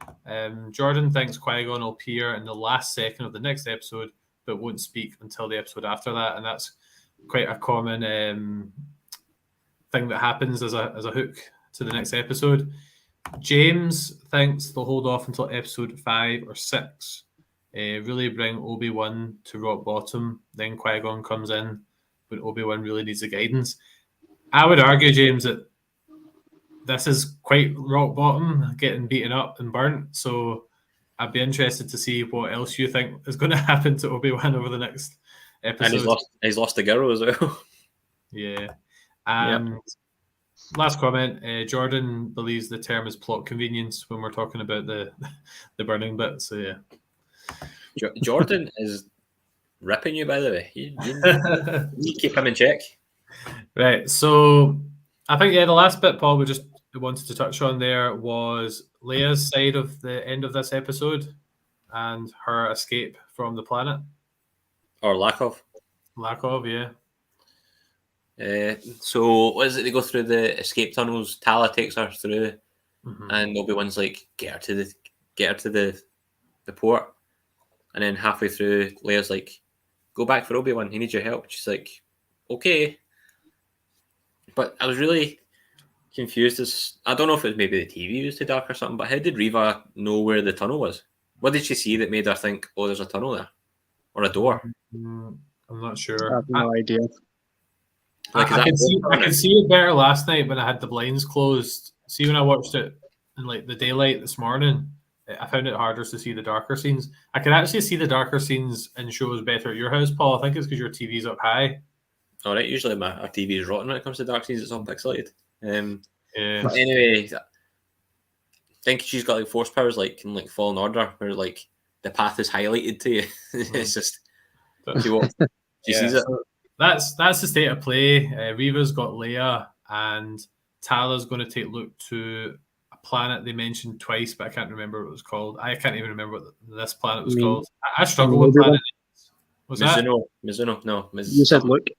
Jordan thinks Qui-Gon will appear in the last second of the next episode, but won't speak until the episode after that. And that's quite a common thing that happens as a hook to the next episode. James thinks they'll hold off until episode 5 or 6. Really bring Obi-Wan to rock bottom. Then Qui-Gon comes in when Obi-Wan really needs the guidance. I would argue, James, that this is quite rock bottom, getting beaten up and burnt. So I'd be interested to see what else you think is going to happen to Obi-Wan over the next episode. And he's lost the girl as well. Yeah. And last comment, Jordan believes the term is plot convenience when we're talking about the burning bit. So yeah. Jordan is ripping you, by the way. You keep him in check. Right. So I think, the last bit Paul we just wanted to touch on there was Leia's side of the end of this episode and her escape from the planet. Or lack of. Lack of, yeah. So what is it? They go through the escape tunnels. Tala takes her through, and Obi-Wan's like, get her to the port. And then halfway through, Leia's like, go back for Obi-Wan. He needs your help. She's like, okay. But I was really confused. I don't know if it was maybe the TV was too dark or something, but how did Reva know where the tunnel was? What did she see that made her think, oh, there's a tunnel there? Or a door? I'm not sure. I have no idea. Like, I could see it better last night when I had the blinds closed. See, when I watched it in like the daylight this morning, I found it harder to see the darker scenes. I can actually see the darker scenes in shows better at your house, Paul. I think it's because your TV's up high. All right, usually our TV is rotten when it comes to dark scenes. It's all pixelated. Yeah. But anyway, I think she's got like force powers, like in like Fallen Order, where like the path is highlighted to you. It's just she sees it. So that's the state of play. Reva's got Leia, and Tala's going to take Luke to a planet they mentioned twice, but I can't remember what it was called. I can't even remember what this planet was called. I struggle with planet names. Was Mizuno? No. You said Luke.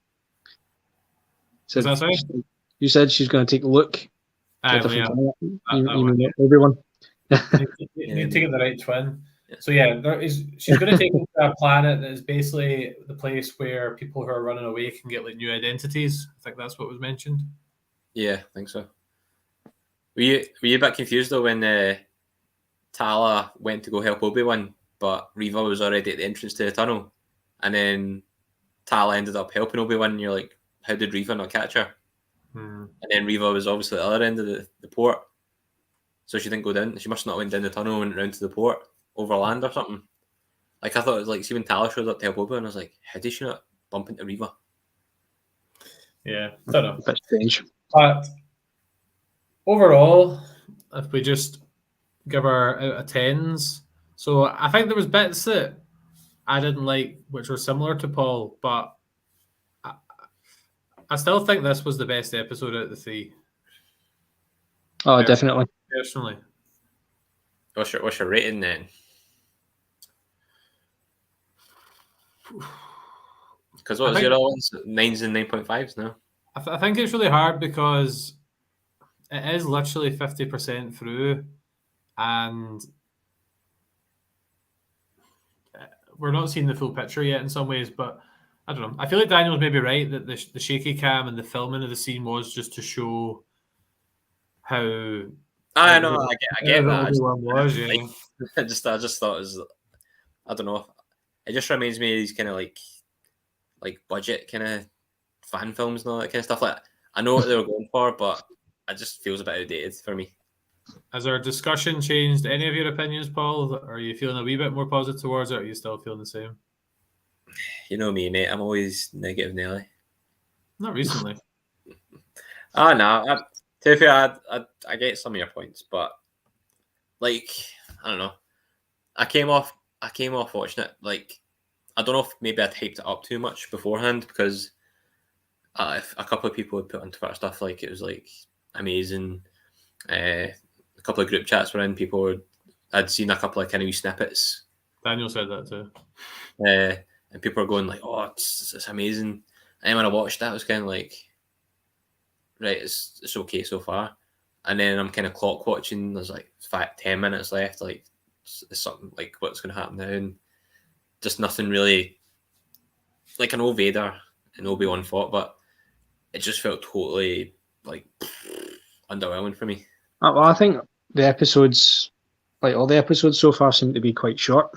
Was that sorry? You said she's going to take Luke. Leia. Everyone. You're taking the right twin. So she's going to take him to a planet that is basically the place where people who are running away can get like new identities. I think that's what was mentioned. Yeah, I think so. Were you a bit confused though when Tala went to go help Obi-Wan, but Reva was already at the entrance to the tunnel, and then Tala ended up helping Obi-Wan, and you're like, how did Reva not catch her? And then Reva was obviously at the other end of the port, so she didn't go down. She must not went down the tunnel and went round to the port over land or something. Like, I thought it was like, see when Tala showed up to help Obi-Wan, I was like, how did she not bump into Reva? Yeah, I don't know. A bit strange. But overall, if we just give her out of tens, so I think there was bits that I didn't like, which were similar to Paul, but I still think this was the best episode out of the three. Oh, definitely. Personally. What's your rating then? Because what was your other ones? 9s and 9.5s now? I think it's really hard because it is literally 50% through, and we're not seeing the full picture yet in some ways, but I don't know. I feel like Daniel's maybe right that the shaky cam and the filming of the scene was just to show how. I know. I get that. I just thought it was. I don't know. It just reminds me of these kind of like budget kind of fan films and all that kind of stuff. Like, I know what they were going for, but it just feels a bit outdated for me. Has our discussion changed any of your opinions, Paul? Are you feeling a wee bit more positive towards it, or are you still feeling the same? You know me, mate. I'm always negative, Nelly. Not recently. No. To be fair, I get some of your points, but like, I don't know. I came off watching it. Like, I don't know if maybe I'd hyped it up too much beforehand, because if a couple of people had put on Twitter stuff like it was like amazing. A couple of group chats were in. I'd seen a couple of kind of wee snippets. Daniel said that too. And people are going like, "Oh, it's amazing." And then when I watched that, I was kind of like, "Right, it's okay so far." And then I'm kind of clock watching. There's like 10 minutes left. Like, it's something like what's going to happen now, and just nothing really. Like, I know Vader and Obi-Wan fought, but it just felt totally like underwhelming for me. Well, I think the episodes, like all the episodes so far, seem to be quite short.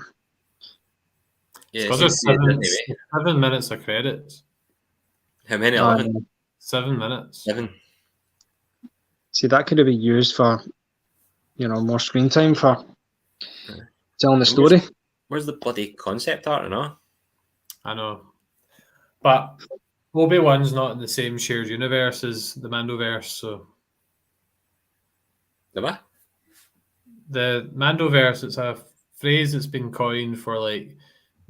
Yeah, there's 7 minutes of credits. How many? 11. 7 minutes. 7. See, that could have been used for, more screen time for telling the story. Where's the bloody concept art, I know. But Obi-Wan's not in the same shared universe as the Mandoverse, so... The what? The Mandoverse, it's a phrase that's been coined for, like,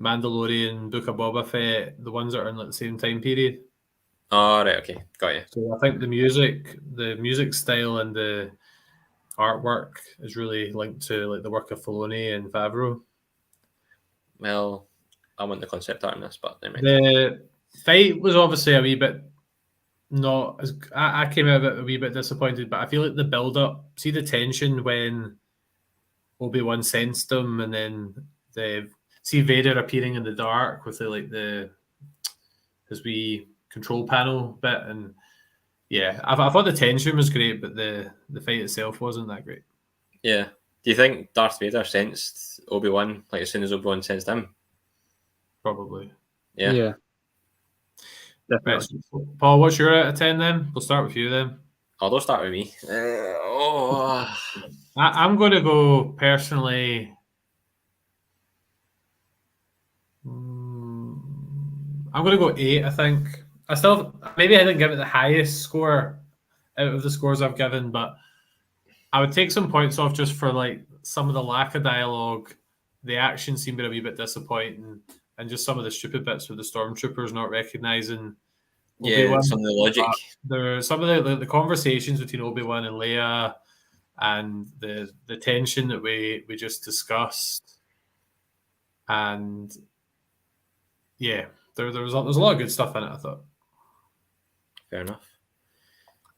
Mandalorian, Book of Boba Fett, the ones that are in like, the same time period. Oh, right, okay. Got you. So I think the music style and the artwork is really linked to like the work of Filoni and Favreau. Well, I want the concept art in this, but the fight was obviously a wee bit not as I came out of it a wee bit disappointed, but I feel like the build up, see the tension when Obi-Wan sensed him, and then see Vader appearing in the dark with his wee control panel bit, and yeah, I thought the tension was great, but the fight itself wasn't that great. Yeah. Do you think Darth Vader sensed Obi-Wan like as soon as Obi-Wan sensed him? Probably. Yeah. Right, so Paul, what's your out of 10 then? We'll start with you then. Oh, don't start with me. I'm going to go personally. I'm going to go 8, I think. Maybe I didn't give it the highest score out of the scores I've given, but I would take some points off just for like some of the lack of dialogue. The action seemed a wee bit disappointing, and just some of the stupid bits with the stormtroopers not recognizing Obi-Wan. Some of the logic. There are some of the conversations between Obi-Wan and Leia, and the tension that we just discussed, and yeah, there's a lot of good stuff in it, I thought. Fair enough.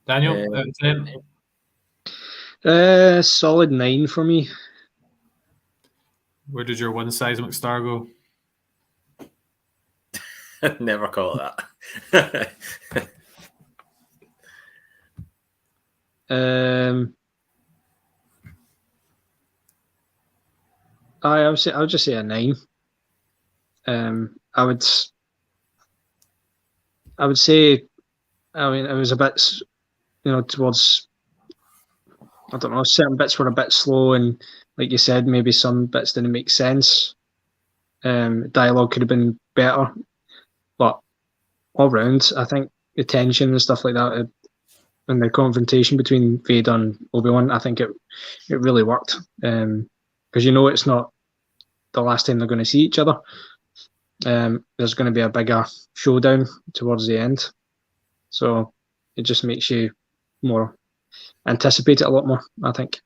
Daniel, solid 9 for me. Where did your one seismic star go? Never call it that. I would just say a 9. I would say, I mean, it was a bit, towards, I don't know, certain bits were a bit slow, and like you said, maybe some bits didn't make sense. Dialogue could have been better, but all round, I think the tension and stuff like that, and the confrontation between Vader and Obi-Wan, I think it really worked. Because it's not the last time they're going to see each other. There's going to be a bigger showdown towards the end, so it just makes you more anticipate it a lot more, I think.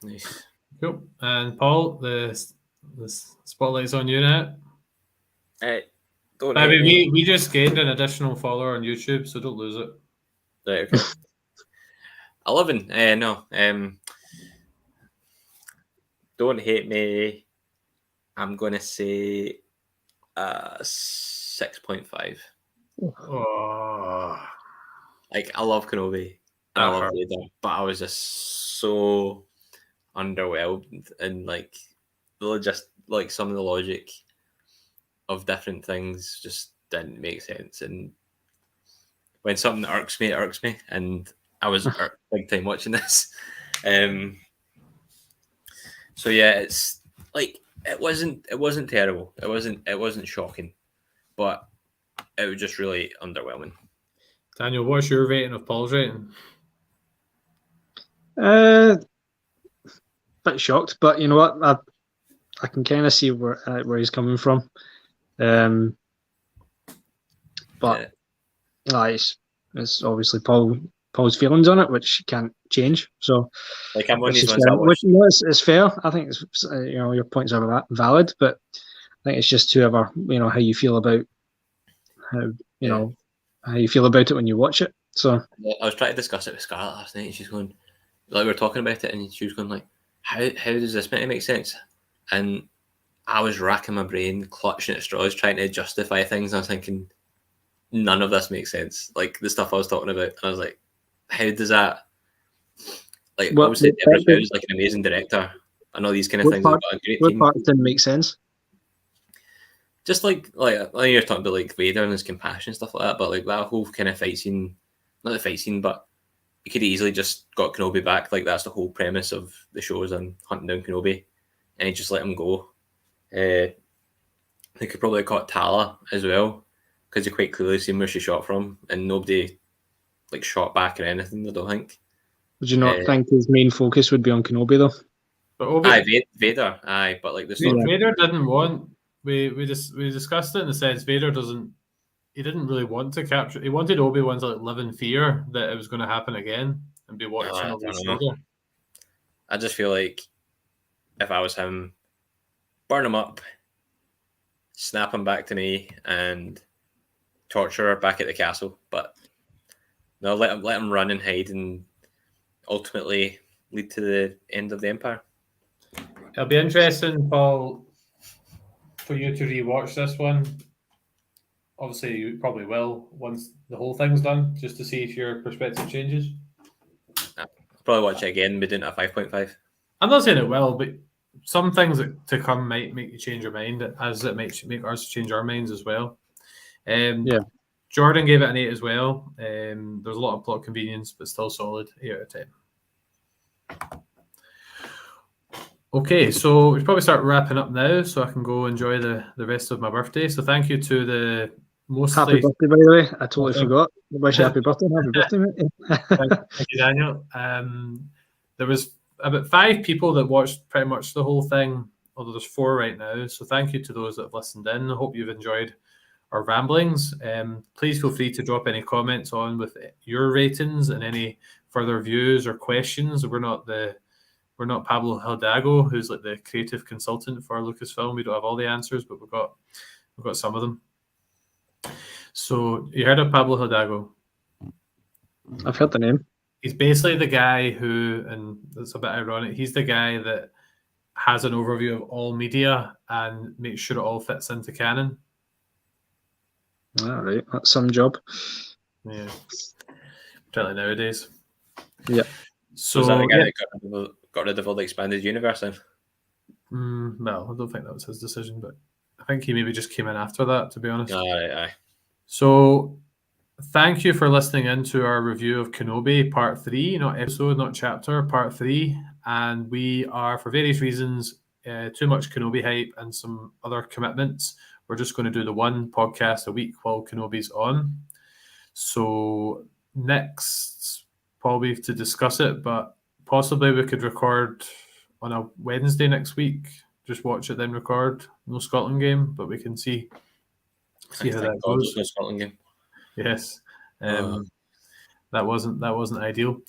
Nice. Cool. And Paul, the spotlight's on you now. We just gained an additional follower on YouTube, so don't lose it. Right, okay. 11. No. Don't hate me. I'm going to say 6.5. Oh. Like, I love Kenobi. And I love Vader, but I was just so underwhelmed, and like just like some of the logic of different things just didn't make sense. And when something irks me, it irks me, and I was big time watching this. So yeah, it's like it wasn't terrible. It wasn't shocking, but it was just really underwhelming. Daniel, what's your rating of Paul's rating? Bit shocked, but you know what? I can kind of see where he's coming from. But it's obviously Paul's feelings on it, which can't change. So, like, I'm one of these ones it's fair. I think it's your points are valid, but I think it's just whoever how you feel about how you feel about it when you watch it. So I was trying to discuss it with Scarlett last night, and she's going, like, we were talking about it, and she was going like, how does this make sense? And I was racking my brain, clutching at straws, trying to justify things. And I was thinking, none of this makes sense. Like the stuff I was talking about, and I was like, how does that? Like, obviously, Deborah Chow is like an amazing director. I know these kind of things. What parts didn't make sense? just like you're talking about like Vader and his compassion and stuff like that, but like that whole kind of fight scene, not the fight scene, but you could easily just got Kenobi back. Like that's the whole premise of the shows and hunting down Kenobi, and he just let him go. They could probably have caught Tala as well, because you quite clearly seen where she shot from, and nobody like shot back or anything. I don't think. Would you not think his main focus would be on Kenobi though? But Vader, but like the Vader didn't want. We discussed it in the sense Vader doesn't. He didn't really want to capture. He wanted Obi-Wan to like live in fear that it was going to happen again and be watching over his shoulder. I just feel like if I was him, burn him up, snap him back to me, and torture her back at the castle. But no, let him run and hide, and ultimately lead to the end of the Empire. It'll be interesting, Paul, for you to rewatch this one. Obviously, you probably will once the whole thing's done, just to see if your perspective changes. I'll probably watch it again, but doing it at 5.5. I'm not saying it will, but some things to come might make you change your mind, as it might make us change our minds as well. Jordan gave it an 8 as well. There's a lot of plot convenience, but still solid. 8 out of 10. Okay, so we should probably start wrapping up now, so I can go enjoy the rest of my birthday. So thank you to the mostly... Happy birthday, by the way. I totally forgot. Wish you happy birthday. Happy birthday, mate. Thank you, Daniel. There was about 5 people that watched pretty much the whole thing, although there's 4 right now. So thank you to those that have listened in. I hope you've enjoyed our ramblings. Please feel free to drop any comments on with your ratings and any further views or questions. We're not Pablo Hidalgo, who's like the creative consultant for Lucasfilm. We don't have all the answers, but we've got some of them. So you heard of Pablo Hidalgo? I've heard the name. He's basically the guy who, and it's a bit ironic, he's the guy that has an overview of all media and makes sure it all fits into canon. All right, that's some job. Yeah, particularly nowadays. Yeah. So is that the guy that got rid of all the expanded universe then? No, I don't think that was his decision, but I think he maybe just came in after that, to be honest. Aye. So thank you for listening in to our review of Kenobi Part 3, not episode, not chapter, Part 3. And we are, for various reasons, too much Kenobi hype and some other commitments, we're just going to do the one podcast a week while Kenobi's on. So next, probably to discuss it, but possibly we could record on a Wednesday next week. Just watch it, then record. No Scotland game, but we can see how that goes. No Scotland game. Yes, that wasn't ideal.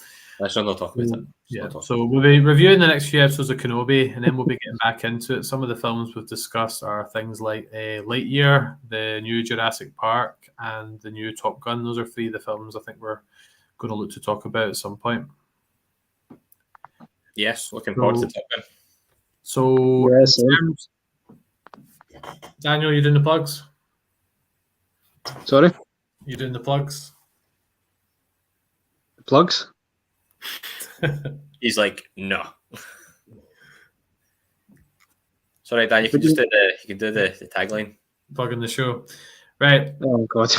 I shall not talk about it. Yeah, so we'll be reviewing the next few episodes of Kenobi, and then we'll be getting back into it. Some of the films we've discussed are things like Lightyear, the new Jurassic Park, and the new Top Gun. Those are 3 of the films I think we're going to look to talk about at some point. Yes, looking forward to Top Gun. So, yes, Daniel, you doing the plugs? Sorry? You doing the plugs? Plugs? He's like, no. Sorry, Dan, you can just do the tagline. Plugging the show. Right. Oh god.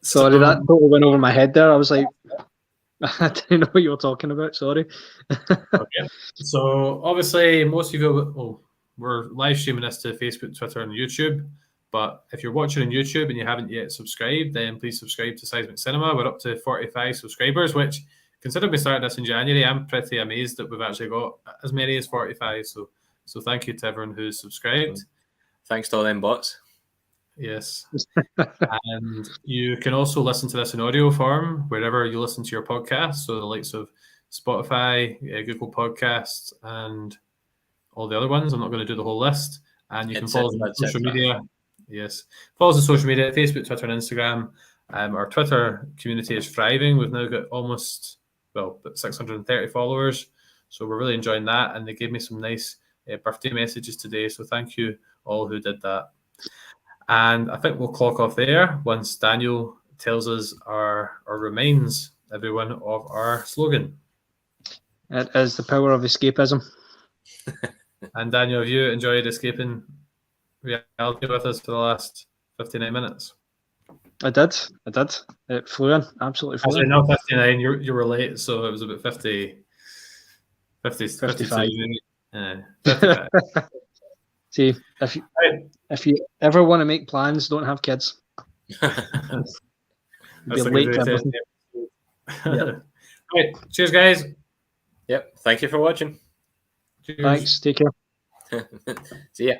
Sorry, that totally went over my head there. I was like, I didn't know what you were talking about, sorry. Okay. So obviously most of you we're live streaming this to Facebook, Twitter, and YouTube. But if you're watching on YouTube and you haven't yet subscribed, then please subscribe to Seismic Cinema. We're up to 45 subscribers, which, considering we started this in January, I'm pretty amazed that we've actually got as many as 45. So thank you to everyone who's subscribed. Thanks to all them bots. Yes. And you can also listen to this in audio form wherever you listen to your podcast. So the likes of Spotify, Google Podcasts, and all the other ones. I'm not going to do the whole list. And you can follow us on social media. Yes. Follow us on social media, Facebook, Twitter, and Instagram. Our Twitter community is thriving. We've now got almost, about 630 followers. So we're really enjoying that. And they gave me some nice birthday messages today. So thank you all who did that. And I think we'll clock off there once Daniel tells us or reminds everyone of our slogan. It is the power of escapism. And Daniel, have you enjoyed escaping reality with us for the last 59 minutes. I did. It flew in. Absolutely flew Actually, in. not 59. You were late, so it was about 50, 55. 52. 55. See, Right. if you ever want to make plans, don't have kids. That's Be a late good to way to everything. end. Right. Cheers, guys. Yep. Thank you for watching. Cheers. Thanks. Take care. See ya.